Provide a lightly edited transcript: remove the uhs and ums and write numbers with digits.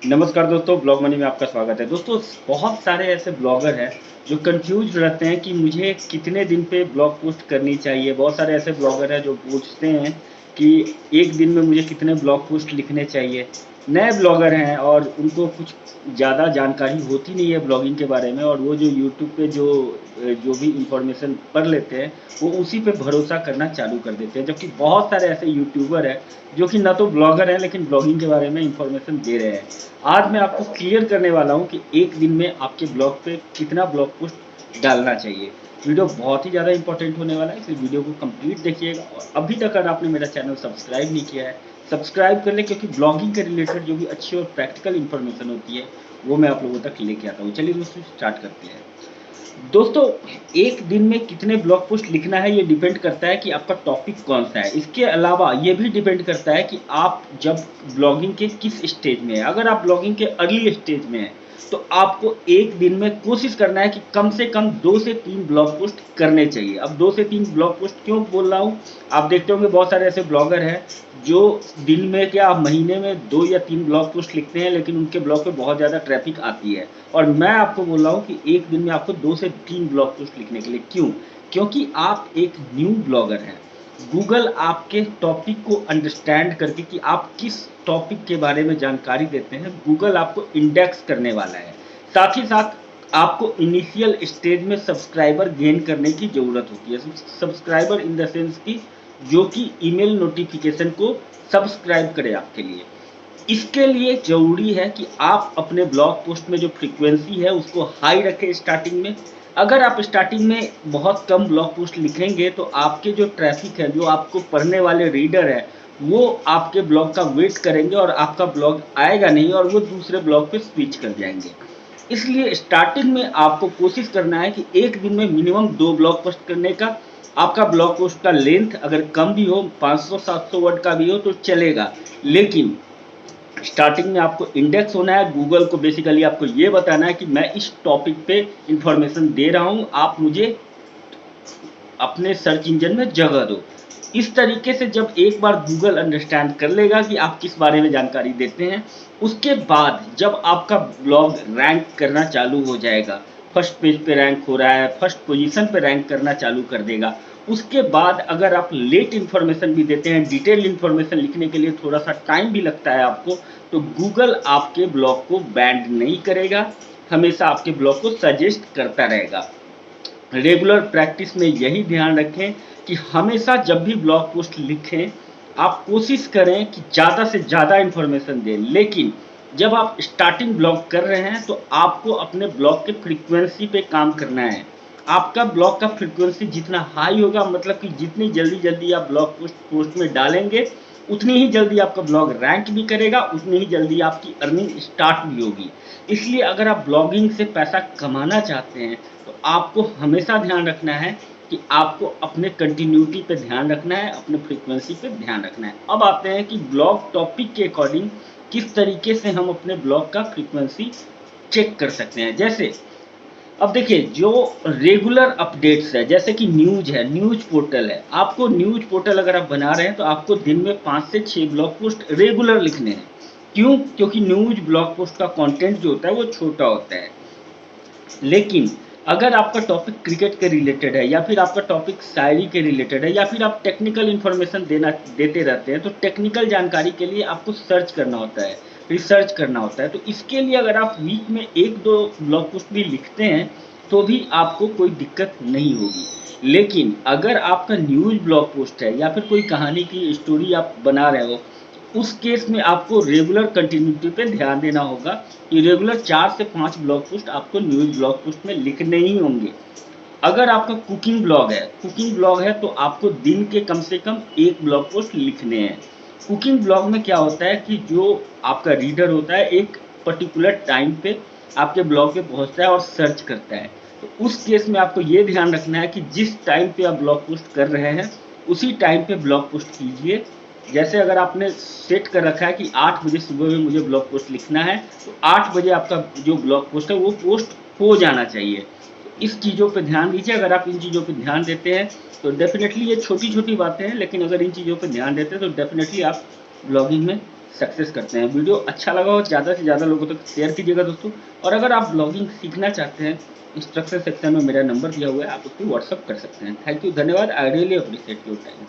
नमस्कार दोस्तों, blog money में आपका स्वागत है। दोस्तों, बहुत सारे ऐसे ब्लॉगर हैं जो कंफ्यूज रहते हैं कि मुझे कितने दिन पे ब्लॉग पोस्ट करनी चाहिए। बहुत सारे ऐसे ब्लॉगर हैं जो पूछते हैं कि एक दिन में मुझे कितने ब्लॉग पोस्ट लिखने चाहिए। नए ब्लॉगर हैं और उनको कुछ ज़्यादा जानकारी होती नहीं है ब्लॉगिंग के बारे में, और वो जो यूट्यूब पे जो भी इंफॉर्मेशन पढ़ लेते हैं वो उसी पे भरोसा करना चालू कर देते हैं। जबकि बहुत सारे ऐसे यूट्यूबर हैं जो कि ना तो ब्लॉगर हैं लेकिन ब्लॉगिंग के बारे में इंफॉर्मेशन दे रहे हैं। आज मैं आपको क्लियर करने वाला हूं कि एक दिन में आपके ब्लॉग पे कितना ब्लॉग पोस्ट डालना चाहिए। वीडियो बहुत ही ज़्यादा इंपॉर्टेंट होने वाला है, इसलिए वीडियो को कंप्लीट देखिएगा। और अभी तक अगर आपने मेरा चैनल सब्सक्राइब नहीं किया है, सब्सक्राइब कर ले, क्योंकि ब्लॉगिंग के रिलेटेड जो भी अच्छी और प्रैक्टिकल इन्फॉर्मेशन होती है वो मैं आप लोगों तक लेके आता हूँ। चलिए दोस्तों, स्टार्ट करते हैं। दोस्तों, एक दिन में कितने ब्लॉग पोस्ट लिखना है ये डिपेंड करता है कि आपका टॉपिक कौन सा है। इसके अलावा ये भी डिपेंड करता है कि आप जब ब्लॉगिंग के किस स्टेज में हैं। अगर आप ब्लॉगिंग के अर्ली स्टेज में हैं तो आपको एक दिन में कोशिश करना है कि कम से कम 2 से 3 ब्लॉग पोस्ट करने चाहिए। अब 2 से 3 ब्लॉग पोस्ट क्यों बोल रहा हूँ, आप देखते होंगे बहुत सारे ऐसे ब्लॉगर हैं जो दिन में क्या महीने में 2 या 3 ब्लॉग पोस्ट लिखते हैं, लेकिन उनके ब्लॉग पे बहुत ज़्यादा ट्रैफिक आती है। और मैं आपको बोल रहा हूँ कि एक दिन में आपको 2 से 3 ब्लॉग पोस्ट लिखने के लिए। क्यों? क्योंकि आप एक न्यू ब्लॉगर हैं। गूगल आपके टॉपिक को अंडरस्टैंड करके कि आप किस टॉपिक के बारे में जानकारी देते हैं, गूगल आपको इंडेक्स करने वाला है। साथ ही साथ आपको इनिशियल स्टेज में सब्सक्राइबर गेन करने की ज़रूरत होती है। सब्सक्राइबर इन द सेंस की जो कि ईमेल नोटिफिकेशन को सब्सक्राइब करे आपके लिए। इसके लिए ज़रूरी है कि आप अपने ब्लॉग पोस्ट में जो फ्रीक्वेंसी है उसको हाई रखें स्टार्टिंग में। अगर आप स्टार्टिंग में बहुत कम ब्लॉग पोस्ट लिखेंगे तो आपके जो ट्रैफिक है, जो आपको पढ़ने वाले रीडर है, वो आपके ब्लॉग का वेट करेंगे और आपका ब्लॉग आएगा नहीं और वो दूसरे ब्लॉग पे स्विच कर जाएंगे। इसलिए स्टार्टिंग में आपको कोशिश करना है कि एक दिन में मिनिमम 2 ब्लॉग पोस्ट करने का। आपका ब्लॉग पोस्ट का लेंथ अगर कम भी हो, 500-700 वर्ड का भी हो तो चलेगा, लेकिन स्टार्टिंग में आपको इंडेक्स होना है। गूगल को बेसिकली आपको ये बताना है कि मैं इस टॉपिक पे इंफॉर्मेशन दे रहा हूँ, आप मुझे अपने सर्च इंजन में जगह दो। इस तरीके से जब एक बार गूगल अंडरस्टैंड कर लेगा कि आप किस बारे में जानकारी देते हैं, उसके बाद जब आपका ब्लॉग रैंक करना चालू हो जाएगा, फर्स्ट पेज पे रैंक हो रहा है, फर्स्ट पोजीशन पे रैंक करना चालू कर देगा। उसके बाद अगर आप लेट इन्फॉर्मेशन भी देते हैं, डिटेल इन्फॉर्मेशन लिखने के लिए थोड़ा सा टाइम भी लगता है आपको, तो गूगल आपके ब्लॉग को बैंड नहीं करेगा, हमेशा आपके ब्लॉग को सजेस्ट करता रहेगा। रेगुलर प्रैक्टिस में यही ध्यान रखें कि हमेशा जब भी ब्लॉग पोस्ट लिखें, आप कोशिश करें कि ज़्यादा से ज़्यादा इन्फॉर्मेशन दें। लेकिन जब आप स्टार्टिंग ब्लॉग कर रहे हैं तो आपको अपने ब्लॉग के फ्रीक्वेंसी पे काम करना है। आपका ब्लॉग का फ्रीक्वेंसी जितना हाई होगा, मतलब कि जितनी जल्दी जल्दी आप ब्लॉग पोस्ट में डालेंगे, उतनी ही जल्दी आपका ब्लॉग रैंक भी करेगा, उतनी ही जल्दी आपकी अर्निंग स्टार्ट भी होगी। इसलिए अगर आप ब्लॉगिंग से पैसा कमाना चाहते हैं तो आपको हमेशा ध्यान रखना है कि आपको अपने कंटिन्यूटी पे ध्यान रखना है, अपने फ्रीक्वेंसी पे ध्यान रखना है। अब आते हैं कि ब्लॉग टॉपिक के अकॉर्डिंग किस तरीके से हम अपने ब्लॉग का फ्रीक्वेंसी चेक कर सकते हैं। जैसे अब देखिए, जो रेगुलर अपडेट्स है, जैसे कि न्यूज है, न्यूज पोर्टल है, आपको न्यूज पोर्टल अगर आप बना रहे हैं तो आपको दिन में 5 से 6 ब्लॉग पोस्ट रेगुलर लिखने हैं। क्यों? क्योंकि न्यूज ब्लॉग पोस्ट का कंटेंट जो होता है वो छोटा होता है। लेकिन अगर आपका टॉपिक क्रिकेट के रिलेटेड है, या फिर आपका टॉपिक शायरी के रिलेटेड है, या फिर आप टेक्निकल इन्फॉर्मेशन देते रहते हैं, तो टेक्निकल जानकारी के लिए आपको सर्च करना होता है, रिसर्च करना होता है। तो इसके लिए अगर आप वीक में 1-2 ब्लॉग पोस्ट भी लिखते हैं तो भी आपको कोई दिक्कत नहीं होगी। लेकिन अगर आपका न्यूज़ ब्लॉग पोस्ट है या फिर कोई कहानी की स्टोरी आप बना रहे हो, उस केस में आपको रेगुलर कंटिन्यूटी पे ध्यान देना होगा कि रेगुलर 4 से 5 ब्लॉग पोस्ट आपको न्यूज़ ब्लॉग पोस्ट में लिखने ही होंगे। अगर आपका कुकिंग ब्लॉग है तो आपको दिन के कम से कम 1 ब्लॉग पोस्ट लिखने हैं। कुकिंग ब्लॉग में क्या होता है कि जो आपका रीडर होता है एक पर्टिकुलर टाइम पे आपके ब्लॉग पे पहुंचता है और सर्च करता है। तो उस केस में आपको ये ध्यान रखना है कि जिस टाइम पे आप ब्लॉग पोस्ट कर रहे हैं उसी टाइम पे ब्लॉग पोस्ट कीजिए। जैसे अगर आपने सेट कर रखा है कि 8 बजे सुबह में मुझे ब्लॉग पोस्ट लिखना है, तो 8 बजे आपका जो ब्लॉग पोस्ट है वो पोस्ट हो जाना चाहिए। तो इस चीज़ों पे ध्यान दीजिए। अगर आप इन चीज़ों पे ध्यान देते हैं तो डेफिनेटली, ये छोटी छोटी बातें हैं लेकिन अगर इन चीज़ों पे ध्यान देते हैं तो डेफिनेटली आप ब्लॉगिंग में सक्सेस करते हैं। वीडियो अच्छा लगा हो ज़्यादा से ज़्यादा लोगों तक शेयर कीजिएगा दोस्तों। और अगर आप ब्लॉगिंग सीखना चाहते हैं, इंस्ट्रक्शन सेक्शन में मेरा नंबर दिया हुआ है, आप उसको व्हाट्सअप कर सकते हैं। थैंक यू, धन्यवाद। I really appreciate your time.